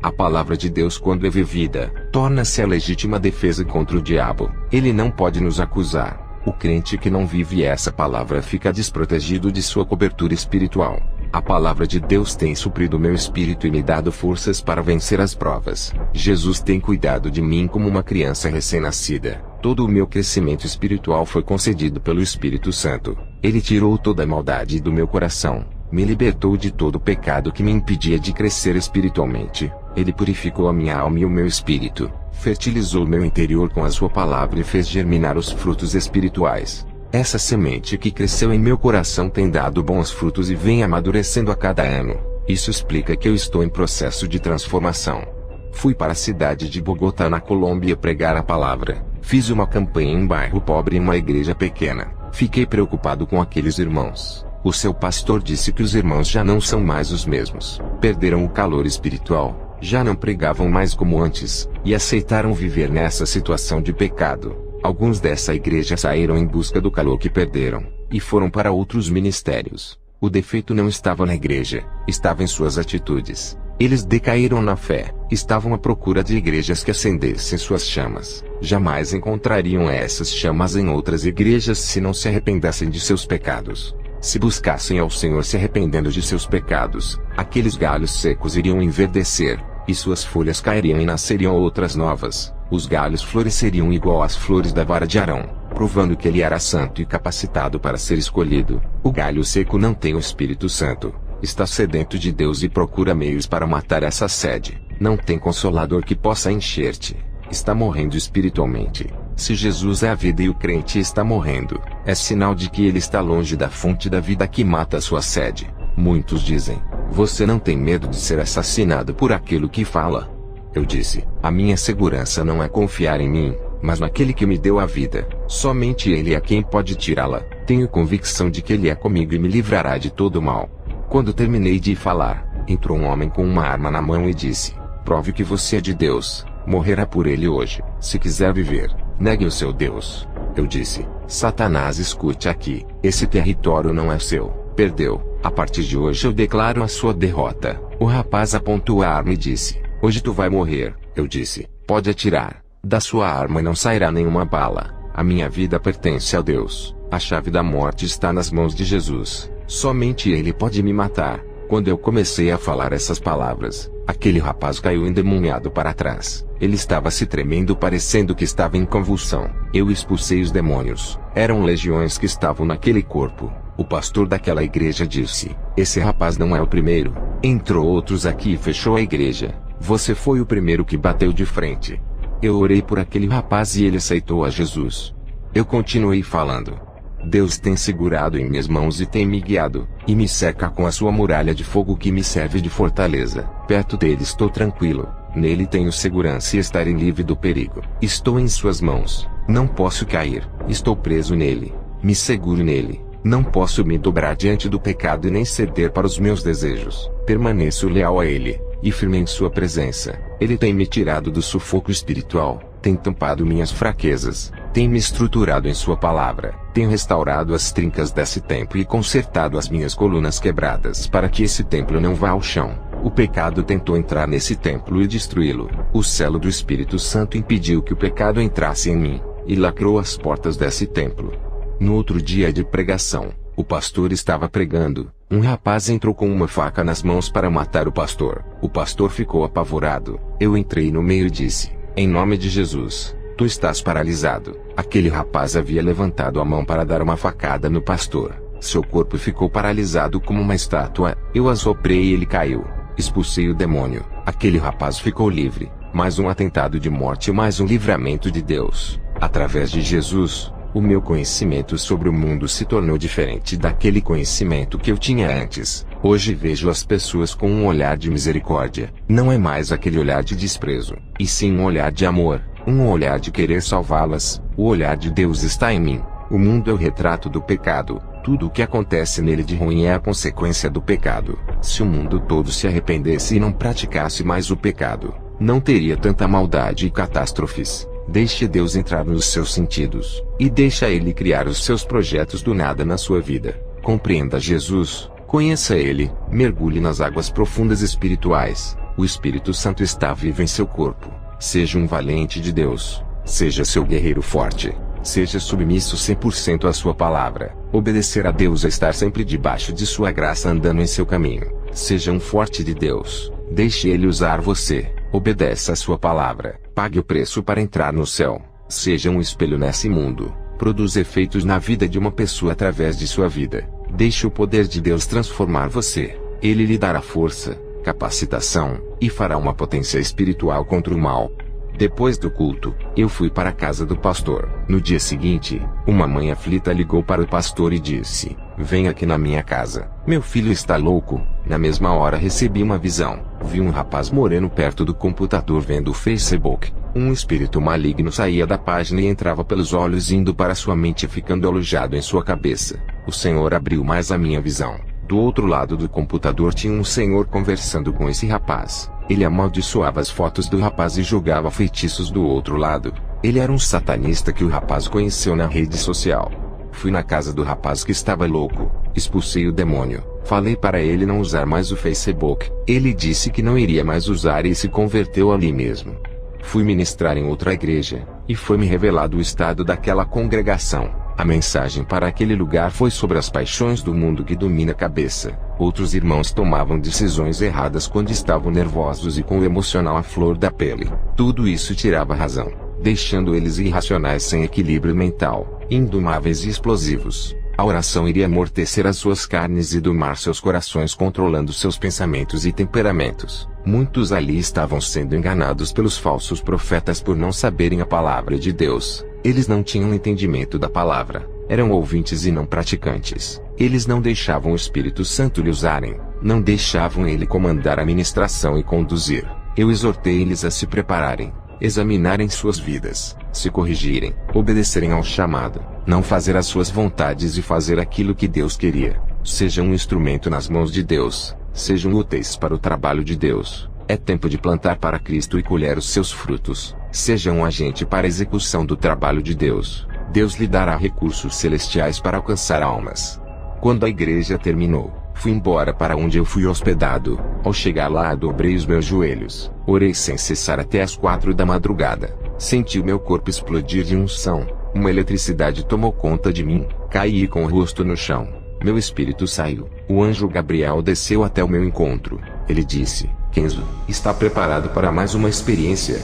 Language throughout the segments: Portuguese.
A palavra de Deus, quando é vivida, torna-se a legítima defesa contra o diabo. Ele não pode nos acusar. O crente que não vive essa palavra fica desprotegido de sua cobertura espiritual. A palavra de Deus tem suprido meu espírito e me dado forças para vencer as provas. Jesus tem cuidado de mim como uma criança recém-nascida. Todo o meu crescimento espiritual foi concedido pelo Espírito Santo. Ele tirou toda a maldade do meu coração. Me libertou de todo o pecado que me impedia de crescer espiritualmente. Ele purificou a minha alma e o meu espírito. Fertilizou meu interior com a sua palavra e fez germinar os frutos espirituais. Essa semente que cresceu em meu coração tem dado bons frutos e vem amadurecendo a cada ano. Isso explica que eu estou em processo de transformação. Fui para a cidade de Bogotá, na Colômbia, pregar a palavra. Fiz uma campanha em um bairro pobre, em uma igreja pequena. Fiquei preocupado com aqueles irmãos. O seu pastor disse que os irmãos já não são mais os mesmos. Perderam o calor espiritual, já não pregavam mais como antes, e aceitaram viver nessa situação de pecado. Alguns dessa igreja saíram em busca do calor que perderam, e foram para outros ministérios. O defeito não estava na igreja, estava em suas atitudes. Eles decaíram na fé, estavam à procura de igrejas que acendessem suas chamas. Jamais encontrariam essas chamas em outras igrejas se não se arrependessem de seus pecados. Se buscassem ao Senhor se arrependendo de seus pecados, aqueles galhos secos iriam enverdecer, e suas folhas cairiam e nasceriam outras novas. Os galhos floresceriam igual às flores da vara de Arão, provando que ele era santo e capacitado para ser escolhido. O galho seco não tem o Espírito Santo. Está sedento de Deus e procura meios para matar essa sede. Não tem consolador que possa encher-te. Está morrendo espiritualmente. Se Jesus é a vida e o crente está morrendo, é sinal de que ele está longe da fonte da vida que mata a sua sede. Muitos dizem: você não tem medo de ser assassinado por aquilo que fala? Eu disse: a minha segurança não é confiar em mim, mas naquele que me deu a vida. Somente ele é quem pode tirá-la. Tenho convicção de que ele é comigo e me livrará de todo o mal. Quando terminei de falar, entrou um homem com uma arma na mão e disse: prove que você é de Deus. Morrerá por ele hoje. Se quiser viver, negue o seu Deus. Eu disse: Satanás, escute aqui. Esse território não é seu. Perdeu. A partir de hoje eu declaro a sua derrota. O rapaz apontou a arma e disse: hoje tu vai morrer. Eu disse: pode atirar. Da sua arma não sairá nenhuma bala. A minha vida pertence a Deus. A chave da morte está nas mãos de Jesus. Somente Ele pode me matar. Quando eu comecei a falar essas palavras, aquele rapaz caiu endemoniado para trás. Ele estava se tremendo, parecendo que estava em convulsão. Eu expulsei os demônios. Eram legiões que estavam naquele corpo. O pastor daquela igreja disse: esse rapaz não é o primeiro. Entrou outros aqui e fechou a igreja. Você foi o primeiro que bateu de frente. Eu orei por aquele rapaz e ele aceitou a Jesus. Eu continuei falando. Deus tem segurado em minhas mãos e tem me guiado, e me cerca com a sua muralha de fogo que me serve de fortaleza. Perto dele estou tranquilo, nele tenho segurança e estarei livre do perigo. Estou em suas mãos, não posso cair, estou preso nele, me seguro nele. Não posso me dobrar diante do pecado e nem ceder para os meus desejos. Permaneço leal a ele, e firme em sua presença. Ele tem me tirado do sufoco espiritual, tem tampado minhas fraquezas, tem me estruturado em sua palavra, tem restaurado as trincas desse templo e consertado as minhas colunas quebradas para que esse templo não vá ao chão. O pecado tentou entrar nesse templo e destruí-lo. O selo do Espírito Santo impediu que o pecado entrasse em mim, e lacrou as portas desse templo. No outro dia de pregação, o pastor estava pregando. Um rapaz entrou com uma faca nas mãos para matar o pastor. O pastor ficou apavorado. Eu entrei no meio e disse: em nome de Jesus, tu estás paralisado. Aquele rapaz havia levantado a mão para dar uma facada no pastor. Seu corpo ficou paralisado como uma estátua. Eu assoprei e ele caiu. Expulsei o demônio. Aquele rapaz ficou livre. Mais um atentado de morte e mais um livramento de Deus. Através de Jesus, o meu conhecimento sobre o mundo se tornou diferente daquele conhecimento que eu tinha antes. Hoje vejo as pessoas com um olhar de misericórdia. Não é mais aquele olhar de desprezo, e sim um olhar de amor, um olhar de querer salvá-las. O olhar de Deus está em mim. O mundo é o retrato do pecado. Tudo o que acontece nele de ruim é a consequência do pecado. Se o mundo todo se arrependesse e não praticasse mais o pecado, não teria tanta maldade e catástrofes. Deixe Deus entrar nos seus sentidos, e deixa Ele criar os seus projetos do nada na sua vida. Compreenda Jesus, conheça Ele, mergulhe nas águas profundas espirituais, O Espírito Santo está vivo em seu corpo. Seja um valente de Deus. Seja seu guerreiro forte. Seja submisso 100% à sua palavra. Obedecer a Deus é estar sempre debaixo de sua graça andando em seu caminho. Seja um forte de Deus. Deixe Ele usar você. Obedeça a sua palavra. Pague o preço para entrar no céu. Seja um espelho nesse mundo. Produza efeitos na vida de uma pessoa através de sua vida. Deixe o poder de Deus transformar você. Ele lhe dará força, capacitação, e fará uma potência espiritual contra o mal. Depois do culto, eu fui para a casa do pastor. No dia seguinte, uma mãe aflita ligou para o pastor e disse: "Vem aqui na minha casa. Meu filho está louco." Na mesma hora recebi uma visão. Vi um rapaz moreno perto do computador vendo o Facebook. Um espírito maligno saía da página e entrava pelos olhos indo para sua mente ficando alojado em sua cabeça. O Senhor abriu mais a minha visão. Do outro lado do computador tinha um senhor conversando com esse rapaz. Ele amaldiçoava as fotos do rapaz e jogava feitiços do outro lado. Ele era um satanista que o rapaz conheceu na rede social. Fui na casa do rapaz que estava louco. Expulsei o demônio. Falei para ele não usar mais o Facebook. Ele disse que não iria mais usar e se converteu ali mesmo. Fui ministrar em outra igreja, e foi-me revelado o estado daquela congregação. A mensagem para aquele lugar foi sobre as paixões do mundo que domina a cabeça. Outros irmãos tomavam decisões erradas quando estavam nervosos e com o emocional à flor da pele. Tudo isso tirava a razão, deixando eles irracionais sem equilíbrio mental, indomáveis e explosivos. A oração iria amortecer as suas carnes e domar seus corações controlando seus pensamentos e temperamentos. Muitos ali estavam sendo enganados pelos falsos profetas por não saberem a palavra de Deus. Eles não tinham entendimento da palavra. Eram ouvintes e não praticantes. Eles não deixavam o Espírito Santo lhe usarem. Não deixavam ele comandar a ministração e conduzir. Eu exortei eles a se prepararem, examinarem suas vidas, se corrigirem, obedecerem ao chamado, não fazer as suas vontades e fazer aquilo que Deus queria. Sejam um instrumento nas mãos de Deus. Sejam úteis para o trabalho de Deus. É tempo de plantar para Cristo e colher os seus frutos. Seja um agente para a execução do trabalho de Deus. Deus lhe dará recursos celestiais para alcançar almas. Quando a igreja terminou, fui embora para onde eu fui hospedado. Ao chegar lá, dobrei os meus joelhos. Orei sem cessar até as 4 da madrugada. Senti o meu corpo explodir de unção. Uma eletricidade tomou conta de mim. Caí com o rosto no chão. Meu espírito saiu. O anjo Gabriel desceu até o meu encontro. Ele disse: "Kenzo, está preparado para mais uma experiência?"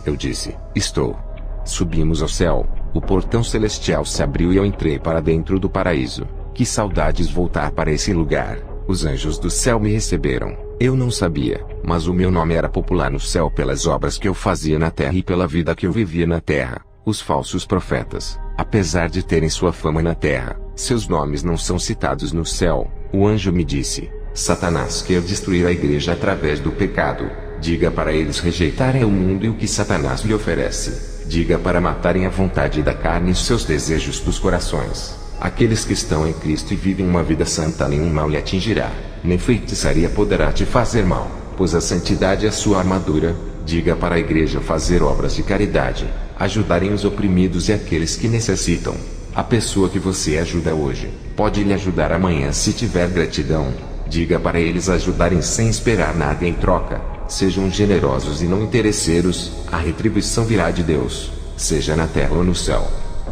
Eu disse: "Estou." Subimos ao céu. O portão celestial se abriu e eu entrei para dentro do paraíso. Que saudades voltar para esse lugar. Os anjos do céu me receberam. Eu não sabia, mas o meu nome era popular no céu pelas obras que eu fazia na terra e pela vida que eu vivia na terra. Os falsos profetas, apesar de terem sua fama na terra, seus nomes não são citados no céu. O anjo me disse: "Satanás quer destruir a igreja através do pecado. Diga para eles rejeitarem o mundo e o que Satanás lhe oferece. Diga para matarem a vontade da carne e seus desejos dos corações. Aqueles que estão em Cristo e vivem uma vida santa, nenhum mal lhe atingirá. Nem feitiçaria poderá te fazer mal, pois a santidade é sua armadura." Diga para a igreja fazer obras de caridade, ajudarem os oprimidos e aqueles que necessitam. A pessoa que você ajuda hoje, pode lhe ajudar amanhã se tiver gratidão. Diga para eles ajudarem sem esperar nada em troca. Sejam generosos e não interesseiros, a retribuição virá de Deus, seja na terra ou no céu.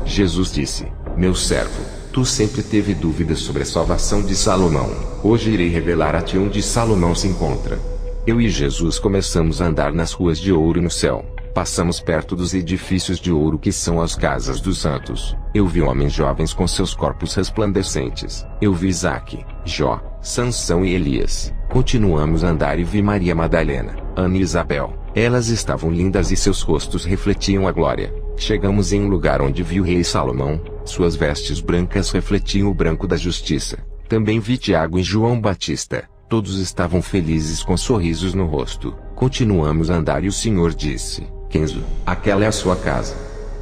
Jesus disse: "Meu servo, tu sempre teve dúvidas sobre a salvação de Salomão. Hoje irei revelar a ti onde Salomão se encontra." Eu e Jesus começamos a andar nas ruas de ouro no céu. Passamos perto dos edifícios de ouro que são as casas dos santos. Eu vi homens jovens com seus corpos resplandecentes. Eu vi Isaque, Jó, Sansão e Elias. Continuamos a andar e vi Maria Madalena, Ana e Isabel. Elas estavam lindas e seus rostos refletiam a glória. Chegamos em um lugar onde vi o rei Salomão. Suas vestes brancas refletiam o branco da justiça. Também vi Tiago e João Batista. Todos estavam felizes com sorrisos no rosto. Continuamos a andar e o Senhor disse: "Kenzo, aquela é a sua casa."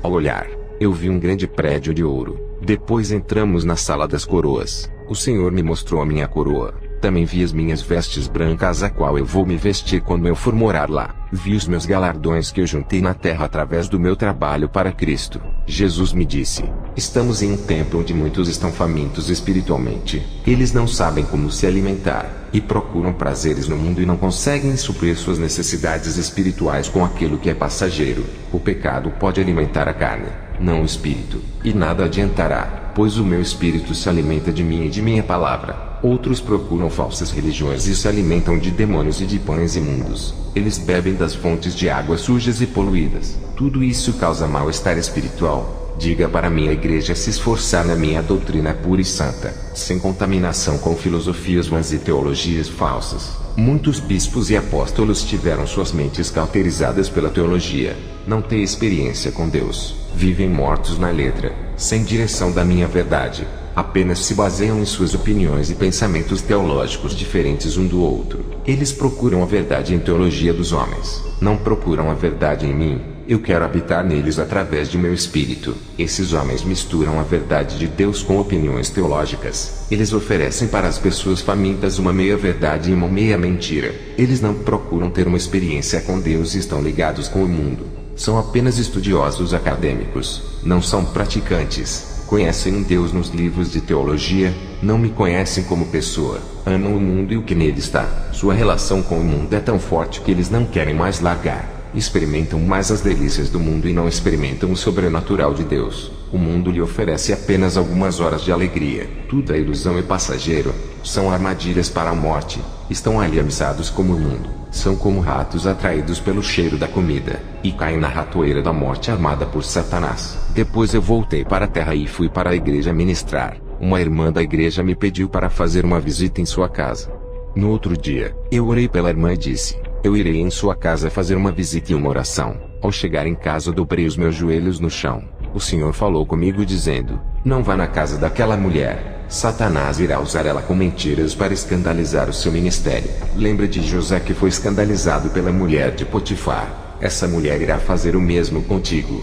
Ao olhar, eu vi um grande prédio de ouro. Depois entramos na sala das coroas. O Senhor me mostrou a minha coroa. Também vi as minhas vestes brancas, a qual eu vou me vestir quando eu for morar lá. Vi os meus galardões que eu juntei na terra através do meu trabalho para Cristo. Jesus me disse: "Estamos em um tempo onde muitos estão famintos espiritualmente. Eles não sabem como se alimentar. e procuram prazeres no mundo e não conseguem suprir suas necessidades espirituais com aquilo que é passageiro. O pecado pode alimentar a carne, não o espírito, e nada adiantará, pois o meu espírito se alimenta de mim e de minha palavra. Outros procuram falsas religiões e se alimentam de demônios e de pães imundos. Eles bebem das fontes de águas sujas e poluídas. Tudo isso causa mal-estar espiritual. Diga para minha igreja se esforçar na minha doutrina pura e santa, sem contaminação com filosofias vãs e teologias falsas. Muitos bispos e apóstolos tiveram suas mentes cauterizadas pela teologia. Não têm experiência com Deus. Vivem mortos na letra, sem direção da minha verdade. Apenas se baseiam em suas opiniões e pensamentos teológicos diferentes um do outro. Eles procuram a verdade em teologia dos homens. Não procuram a verdade em mim. Eu quero habitar neles através de meu espírito. Esses homens misturam a verdade de Deus com opiniões teológicas. Eles oferecem para as pessoas famintas uma meia verdade e uma meia mentira. Eles não procuram ter uma experiência com Deus e estão ligados com o mundo. São apenas estudiosos acadêmicos. Não são praticantes. Conhecem um Deus nos livros de teologia, não me conhecem como pessoa. Amam o mundo e o que nele está. Sua relação com o mundo é tão forte que eles não querem mais largar. Experimentam mais as delícias do mundo e não experimentam o sobrenatural de Deus. O mundo lhe oferece apenas algumas horas de alegria. Tudo é ilusão e passageiro. São armadilhas para a morte. Estão aliançados como o mundo. São como ratos atraídos pelo cheiro da comida, e caem na ratoeira da morte armada por Satanás. Depois eu voltei para a terra e fui para a igreja ministrar. Uma irmã da igreja me pediu para fazer uma visita em sua casa. No outro dia, eu orei pela irmã e disse: eu irei em sua casa fazer uma visita e uma oração. Ao chegar em casa dobrei os meus joelhos no chão. O Senhor falou comigo dizendo: não vá na casa daquela mulher. Satanás irá usar ela com mentiras para escandalizar o seu ministério. Lembra de José que foi escandalizado pela mulher de Potifar. Essa mulher irá fazer o mesmo contigo.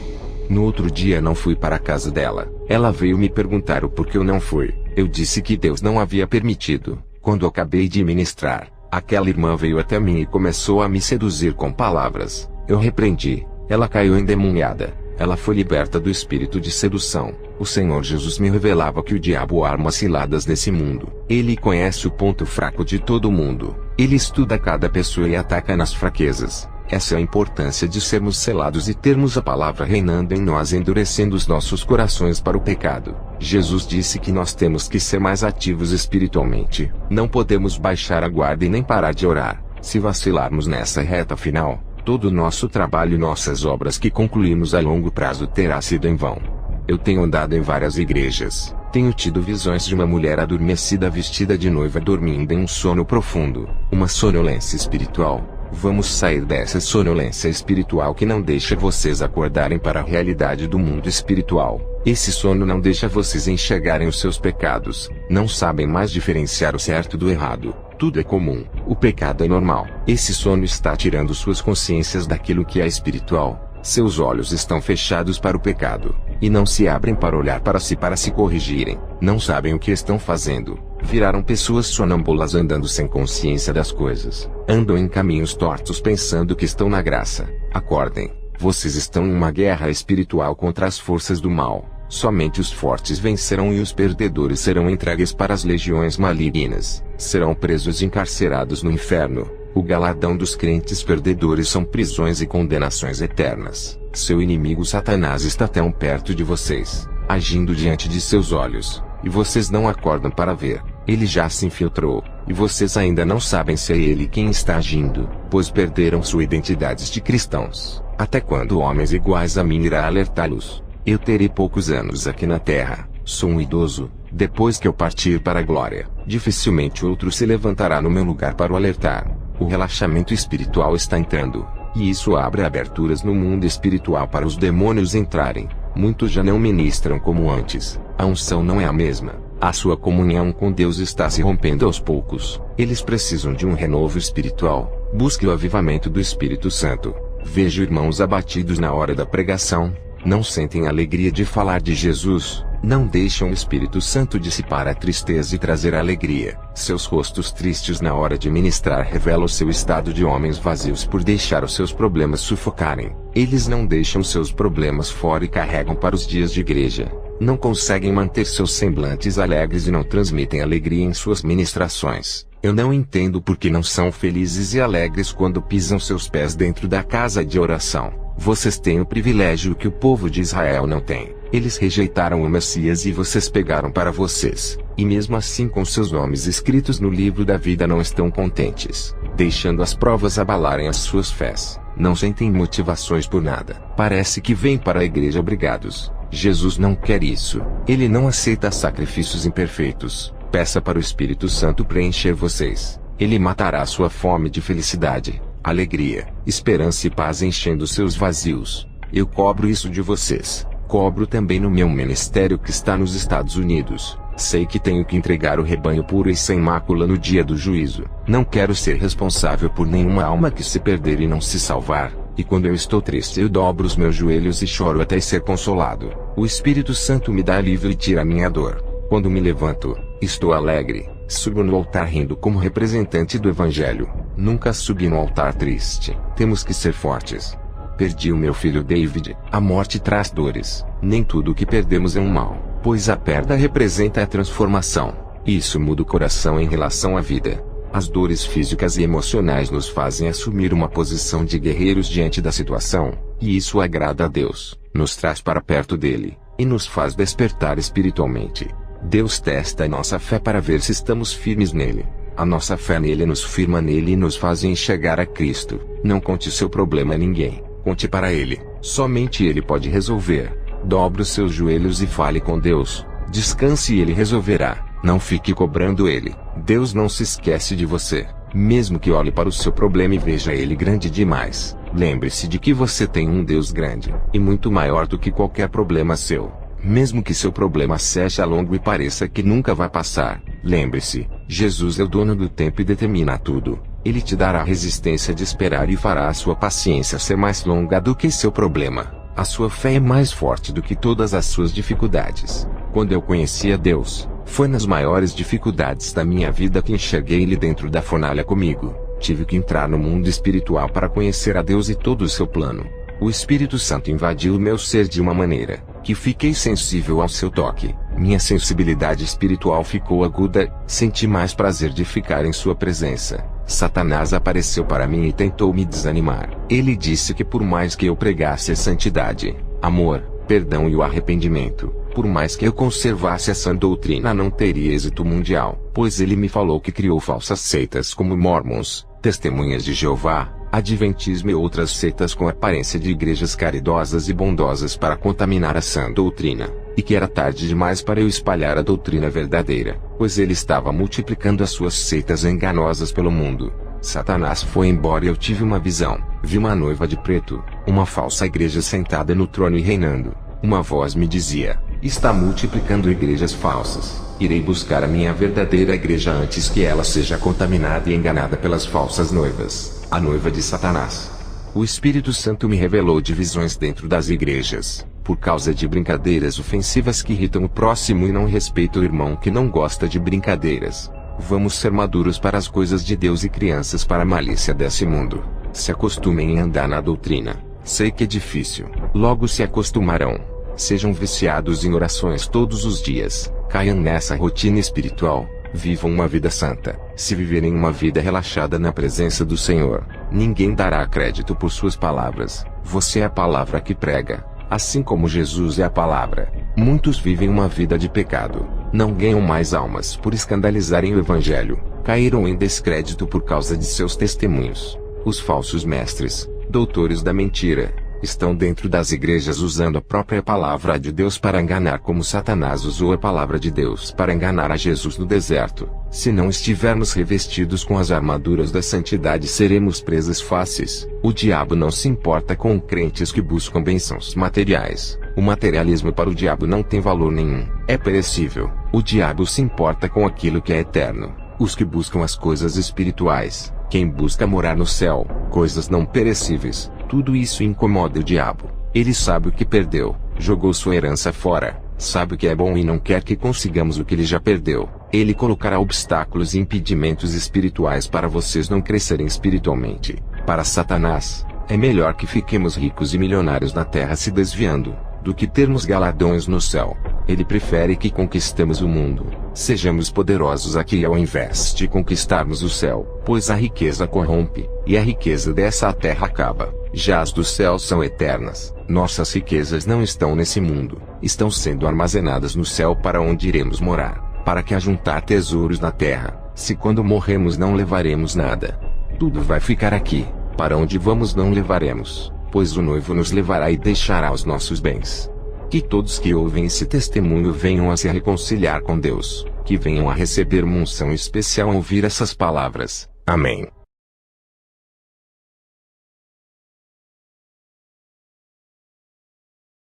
No outro dia não fui para a casa dela. Ela veio me perguntar o porquê eu não fui. Eu disse que Deus não havia permitido. Quando acabei de ministrar, aquela irmã veio até mim e começou a me seduzir com palavras. Eu repreendi. Ela caiu endemoniada. Ela foi liberta do espírito de sedução. O Senhor Jesus me revelava que o diabo arma ciladas nesse mundo. Ele conhece o ponto fraco de todo mundo. Ele estuda cada pessoa e ataca nas fraquezas. Essa é a importância de sermos selados e termos a palavra reinando em nós, endurecendo os nossos corações para o pecado. Jesus disse que nós temos que ser mais ativos espiritualmente. Não podemos baixar a guarda e nem parar de orar. Se vacilarmos nessa reta final, todo o nosso trabalho e nossas obras que concluímos a longo prazo terá sido em vão. Eu tenho andado em várias igrejas. Tenho tido visões de uma mulher adormecida vestida de noiva dormindo em um sono profundo. Uma sonolência espiritual. Vamos sair dessa sonolência espiritual que não deixa vocês acordarem para a realidade do mundo espiritual. Esse sono não deixa vocês enxergarem os seus pecados. Não sabem mais diferenciar o certo do errado. Tudo é comum. O pecado é normal. Esse sono está tirando suas consciências daquilo que é espiritual. Seus olhos estão fechados para o pecado, e não se abrem para olhar para se corrigirem. Não sabem o que estão fazendo. Viraram pessoas sonâmbulas andando sem consciência das coisas. Andam em caminhos tortos pensando que estão na graça. Acordem. Vocês estão em uma guerra espiritual contra as forças do mal. Somente os fortes vencerão e os perdedores serão entregues para as legiões malignas. Serão presos e encarcerados no inferno. O galardão dos crentes perdedores são prisões e condenações eternas. Seu inimigo Satanás está tão perto de vocês, agindo diante de seus olhos, e vocês não acordam para ver. Ele já se infiltrou, e vocês ainda não sabem se é ele quem está agindo, pois perderam sua identidade de cristãos. Até quando homens iguais a mim irá alertá-los? Eu terei poucos anos aqui na terra, sou um idoso. Depois que eu partir para a glória, dificilmente outro se levantará no meu lugar para o alertar. O relaxamento espiritual está entrando, e isso abre aberturas no mundo espiritual para os demônios entrarem. Muitos já não ministram como antes. A unção não é a mesma. A sua comunhão com Deus está se rompendo aos poucos. Eles precisam de um renovo espiritual. Busque o avivamento do Espírito Santo. Vejo irmãos abatidos na hora da pregação. Não sentem alegria de falar de Jesus. Não deixam o Espírito Santo dissipar a tristeza e trazer a alegria. Seus rostos tristes na hora de ministrar revelam o seu estado de homens vazios por deixar os seus problemas sufocarem. Eles não deixam seus problemas fora e carregam para os dias de igreja. Não conseguem manter seus semblantes alegres e não transmitem alegria em suas ministrações. Eu não entendo por que não são felizes e alegres quando pisam seus pés dentro da casa de oração. Vocês têm o privilégio que o povo de Israel não tem. Eles rejeitaram o Messias e vocês pegaram para vocês. E mesmo assim com seus nomes escritos no livro da vida não estão contentes, deixando as provas abalarem as suas fés. Não sentem motivações por nada. Parece que vêm para a igreja obrigados. Jesus não quer isso. Ele não aceita sacrifícios imperfeitos. Peça para o Espírito Santo preencher vocês. Ele matará sua fome de felicidade, alegria, esperança e paz enchendo seus vazios. Eu cobro isso de vocês. Cobro também no meu ministério que está nos Estados Unidos. Sei que tenho que entregar o rebanho puro e sem mácula no dia do juízo. Não quero ser responsável por nenhuma alma que se perder e não se salvar. E quando eu estou triste eu dobro os meus joelhos e choro até ser consolado. O Espírito Santo me dá alívio e tira a minha dor. Quando me levanto, estou alegre. Subo no altar rindo como representante do Evangelho. Nunca subi no altar triste. Temos que ser fortes. Perdi o meu filho David. A morte traz dores. Nem tudo o que perdemos é um mal, pois a perda representa a transformação. Isso muda o coração em relação à vida. As dores físicas e emocionais nos fazem assumir uma posição de guerreiros diante da situação, e isso agrada a Deus, nos traz para perto dele, e nos faz despertar espiritualmente. Deus testa a nossa fé para ver se estamos firmes nele. A nossa fé nele nos firma nele e nos faz enxergar a Cristo. Não conte seu problema a ninguém. Conte para ele. Somente ele pode resolver. Dobre os seus joelhos e fale com Deus. Descanse e ele resolverá. Não fique cobrando ele. Deus não se esquece de você. Mesmo que olhe para o seu problema e veja ele grande demais. Lembre-se de que você tem um Deus grande, e muito maior do que qualquer problema seu. Mesmo que seu problema seja longo e pareça que nunca vai passar, lembre-se, Jesus é o dono do tempo e determina tudo. Ele te dará a resistência de esperar e fará a sua paciência ser mais longa do que seu problema. A sua fé é mais forte do que todas as suas dificuldades. Quando eu conheci a Deus, foi nas maiores dificuldades da minha vida que enxerguei Ele dentro da fornalha comigo. Tive que entrar no mundo espiritual para conhecer a Deus e todo o seu plano. O Espírito Santo invadiu o meu ser de uma maneira que fiquei sensível ao seu toque. Minha sensibilidade espiritual ficou aguda, senti mais prazer de ficar em sua presença. Satanás apareceu para mim e tentou me desanimar. Ele disse que por mais que eu pregasse a santidade, amor, perdão e o arrependimento, por mais que eu conservasse essa doutrina não teria êxito mundial, pois ele me falou que criou falsas seitas como Mormons, Testemunhas de Jeová, Adventismo e outras seitas com aparência de igrejas caridosas e bondosas para contaminar a sã doutrina, e que era tarde demais para eu espalhar a doutrina verdadeira, pois ele estava multiplicando as suas seitas enganosas pelo mundo. Satanás foi embora e eu tive uma visão. Vi uma noiva de preto, uma falsa igreja sentada no trono e reinando. Uma voz me dizia: está multiplicando igrejas falsas. Irei buscar a minha verdadeira igreja antes que ela seja contaminada e enganada pelas falsas noivas, a noiva de Satanás. O Espírito Santo me revelou divisões dentro das igrejas, por causa de brincadeiras ofensivas que irritam o próximo e não respeitam o irmão que não gosta de brincadeiras. Vamos ser maduros para as coisas de Deus e crianças para a malícia desse mundo. Se acostumem a andar na doutrina. Sei que é difícil. Logo se acostumarão. Sejam viciados em orações todos os dias. Caiam nessa rotina espiritual. Vivam uma vida santa. Se viverem uma vida relaxada na presença do Senhor, ninguém dará crédito por suas palavras. Você é a palavra que prega, assim como Jesus é a palavra. Muitos vivem uma vida de pecado. Não ganham mais almas por escandalizarem o Evangelho. Caíram em descrédito por causa de seus testemunhos. Os falsos mestres, doutores da mentira, estão dentro das igrejas usando a própria palavra de Deus para enganar, como Satanás usou a palavra de Deus para enganar a Jesus no deserto. Se não estivermos revestidos com as armaduras da santidade, seremos presas fáceis. O diabo não se importa com crentes que buscam bênçãos materiais. O materialismo para o diabo não tem valor nenhum. É perecível. O diabo se importa com aquilo que é eterno. Os que buscam as coisas espirituais, quem busca morar no céu, coisas não perecíveis, tudo isso incomoda o diabo. Ele sabe o que perdeu, jogou sua herança fora, sabe o que é bom e não quer que consigamos o que ele já perdeu. Ele colocará obstáculos e impedimentos espirituais para vocês não crescerem espiritualmente. Para Satanás, é melhor que fiquemos ricos e milionários na terra se desviando, do que termos galardões no céu. Ele prefere que conquistemos o mundo, sejamos poderosos aqui ao invés de conquistarmos o céu, pois a riqueza corrompe, e a riqueza dessa terra acaba. Já as dos céus são eternas. Nossas riquezas não estão nesse mundo, estão sendo armazenadas no céu para onde iremos morar, para que ajuntar tesouros na terra, se quando morremos não levaremos nada. Tudo vai ficar aqui, para onde vamos não levaremos, pois o noivo nos levará e deixará os nossos bens. Que todos que ouvem esse testemunho venham a se reconciliar com Deus, que venham a receber uma unção especial ao ouvir essas palavras. Amém.